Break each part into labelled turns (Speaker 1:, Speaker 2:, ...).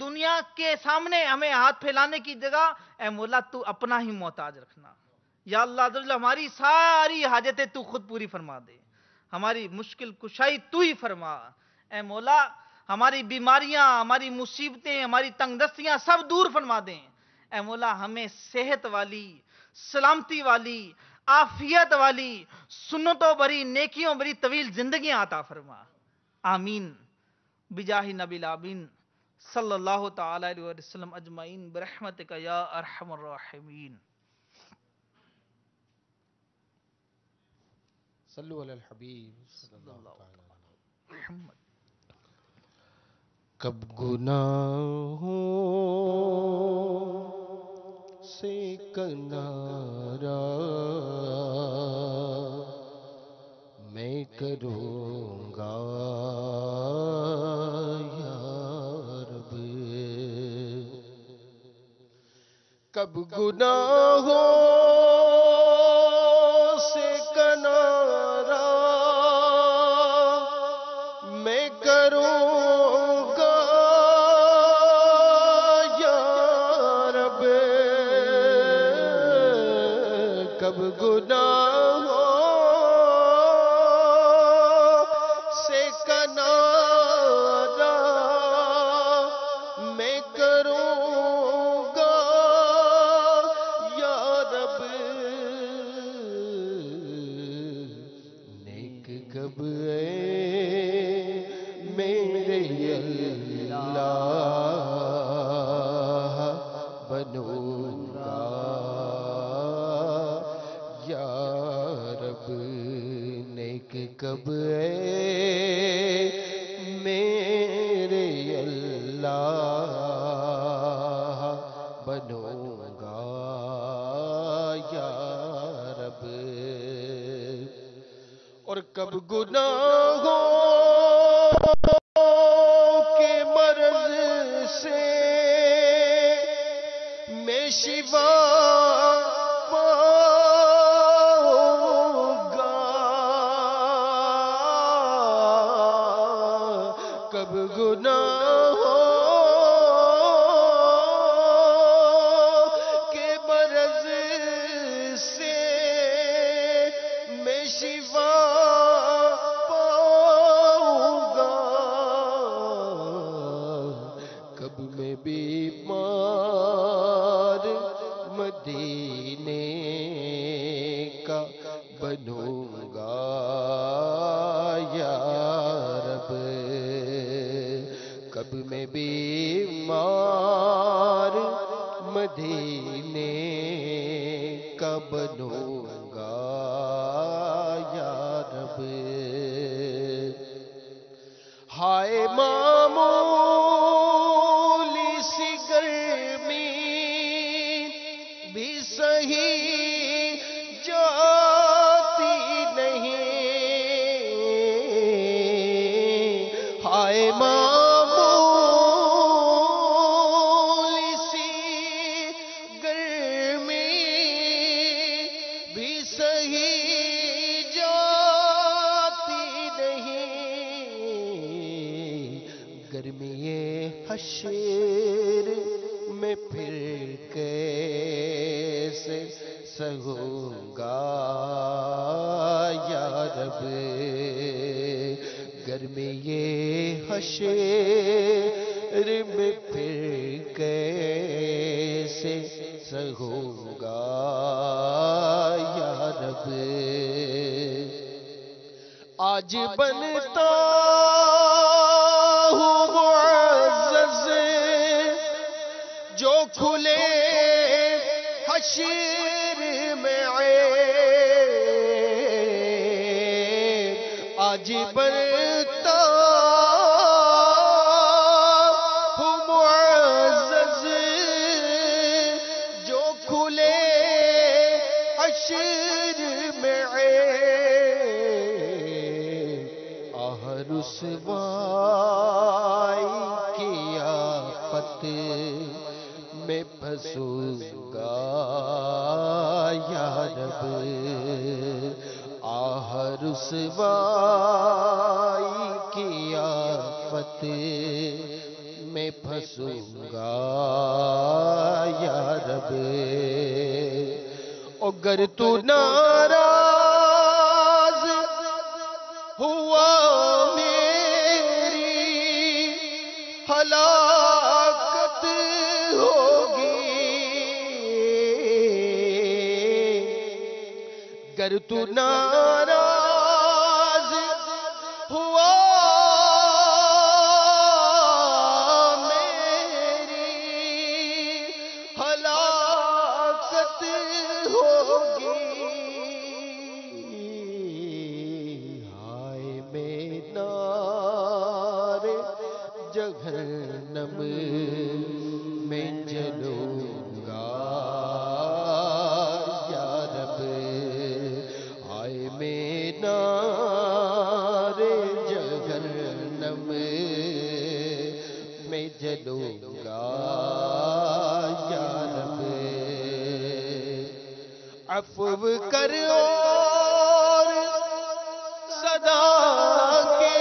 Speaker 1: دنیا کے سامنے ہمیں ہاتھ پھیلانے کی جگہ اے مولا تو اپنا ہی محتاج رکھنا. یا اللہ عز و جل ہماری ساری حاجتیں تو خود پوری فرما دے، ہماری مشکل کشائی تو ہی فرما. اے مولا ہماری بیماریاں، ہماری مصیبتیں، ہماری تنگ دستیاں سب دور فرما دیں. اے مولا ہمیں صحت والی، سلامتی والی، عافیت والی، سنتوں بھری، نیکیوں بھری طویل زندگیاں عطا فرما. آمین بجاہ نبی العابین صلی اللہ تعالی علیہ وسلم اجمعین برحمتک یا ارحم الراحمین.
Speaker 2: صلو علی الحبیب صلی
Speaker 1: صلی
Speaker 2: اللہ
Speaker 1: اللہ
Speaker 2: تعالی
Speaker 1: تعالی
Speaker 2: علیہ.
Speaker 1: محمد.
Speaker 2: کب گناہوں سے کنارہ میں کروں گا یا رب، کب گناہوں سے کنارہ میں کروں گا یا رب، کب گناہوں سے کنارہ میں کروں گا یا رب، نیک کب میرے اللہ بنوں گا یا رب، نیک کب میرے اللہ بنوں گا یا رب، اور کب گناہوں کے مرض سے میں شفا پاؤں گا، کب گناہوں کے مرض سے میں شفا پاؤں گا، کب میں بیمار مدینے کا بنوں گا یا رب، کب میں بیمار مدینے کا بنوں گا یا رب، ہائے معمولی سی گرمی بھی صحیح جاتی نہیں، ہائے معمولی سی گرمی بھی صحیح جاتی نہیں، گرمی حشر میں پھر کیسے سہوں گا یا رب، گرمی حشر میں پھر کیسے سہوں گا یا رب، آج بنتا ہوں معزز جو کھلے حشر میں عیب، آج بنتا ہوں معزز جو کھلے حشر میں عیب، آہ رسوائی کی آفت میں پھنسوں گا یا رب، آہ رسوائی کی آفت میں پھنسوں پسوں گا یا رب اگر تو ناراض ہوا میری ہلاکت ہوگی اگر تو ناراض ہوا جہنم میں جلوں گا یا رب آئے میں نار جہنم میں جلوں گا یا رب عفو کر اور صدا کے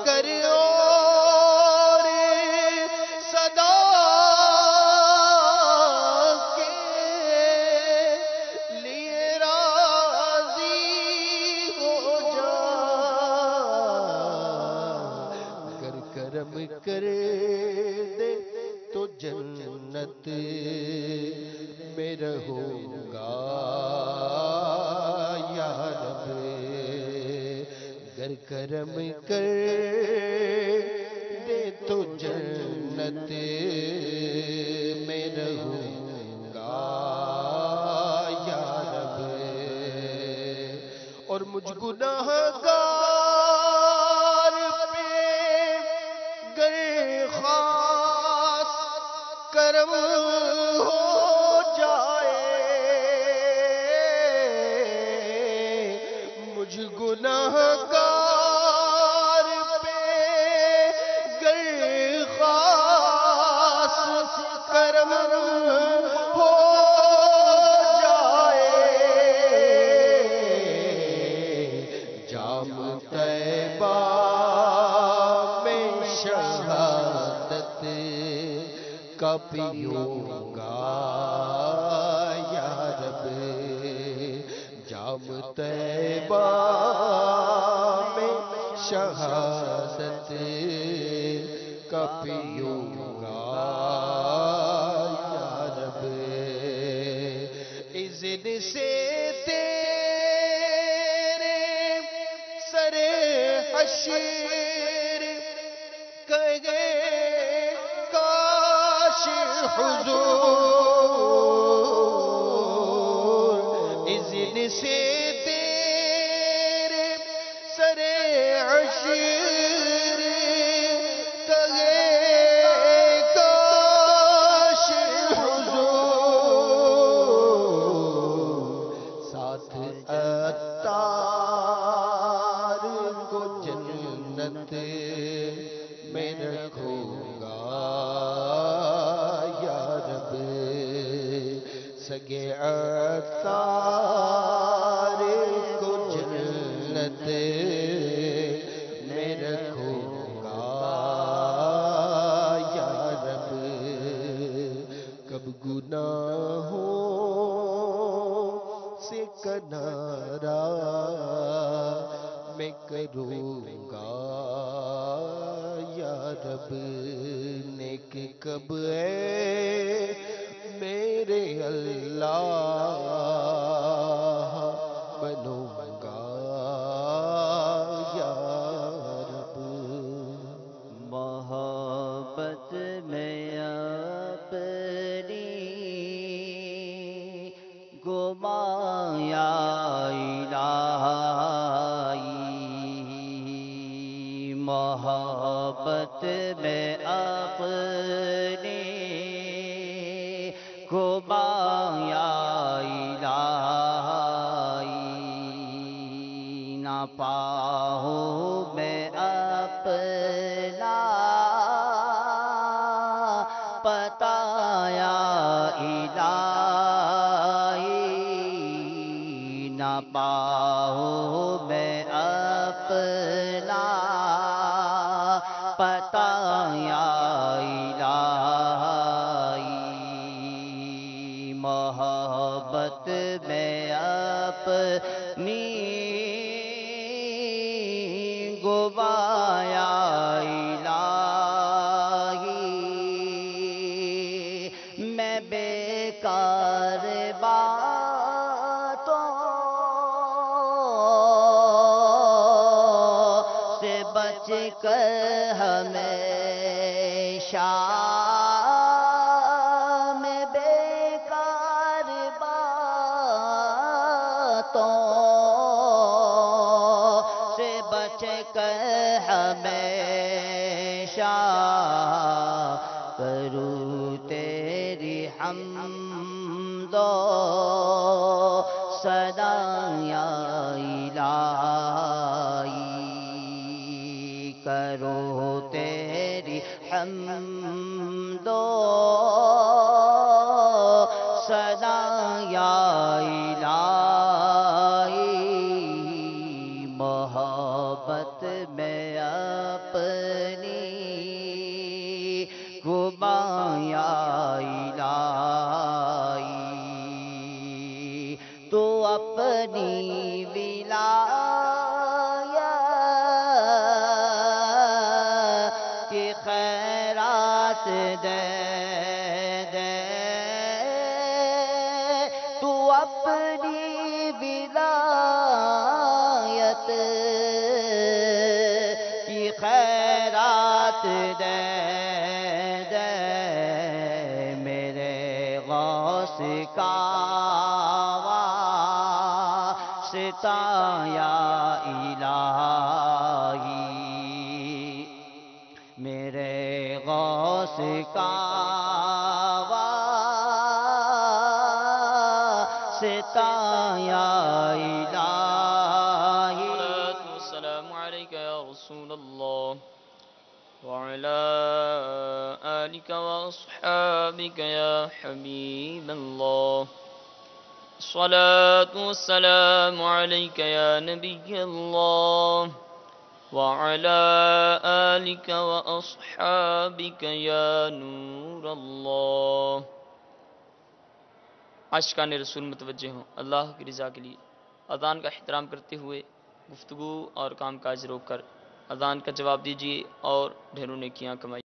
Speaker 2: کر اور صدا کے لیے راضی ہو جا اگر کرم کر دے تو جنت میں رہوں گا یا رب اگر کرم کر دے تو جنت میں رہوں گا یا رب اور مجھ گناہگار پہ گر خاص کرم ہو جائے مجھ گناہگار کرم ہو جائے جام طیبہ میں شہادت کا پیوں گا یا رب جام طیبہ میں شہادت کا پیوں گا اذن سے تیرے سر حشر کہے کاش حضور اذن سے تیرے سر حشر کہے اتار کو جنت میں رکھوں گا یا رب سگے اتار کو جنت میں رکھوں گا یا رب کب گناہوں سے کنارہ میں کروں گا یا رب نیک کب ہے میرے اللہ بنوں گا یا رب
Speaker 3: محبت میں اپنی گمایا الہی محبت میں اپنی گمایا الہی نہ پاؤں میں اپنا پتہ یا الہی نہ پاؤں میں اپنا پتہ یا الہی، محبت میں اپنی گوایا الہی، میں بیکار باتوں سے بچ کر ہمیشہ، میں بیکار باتوں سے بچ کر ہمیشہ کروں تیری حمد و ثنا یا الہی، کرو تیری حمد و ثنا یا الہی، محبت میں اپنی گوایا الہی، تو اپنی ولایت کی خیرات دے دے، تو اپنی ولایت کی خیرات دے دے، میرے غوث کا واسطہ یا الہی، میرے غوث کا واسطہ یا الہی،
Speaker 4: والسلام عليك يا رسول الله وعلى آلك وأصحابك يا حبيب الله، الصلاة والسلام عليك يا نبي الله وعلى آلك وأصحابك يا نور الله۔ عاشقان رسول متوجہ ہوں، اللہ کی رضا کے لیے اذان کا احترام کرتے ہوئے گفتگو اور کام کاج روک کر اذان کا جواب دیجیے اور ڈھیروں نیکیاں کمائیے۔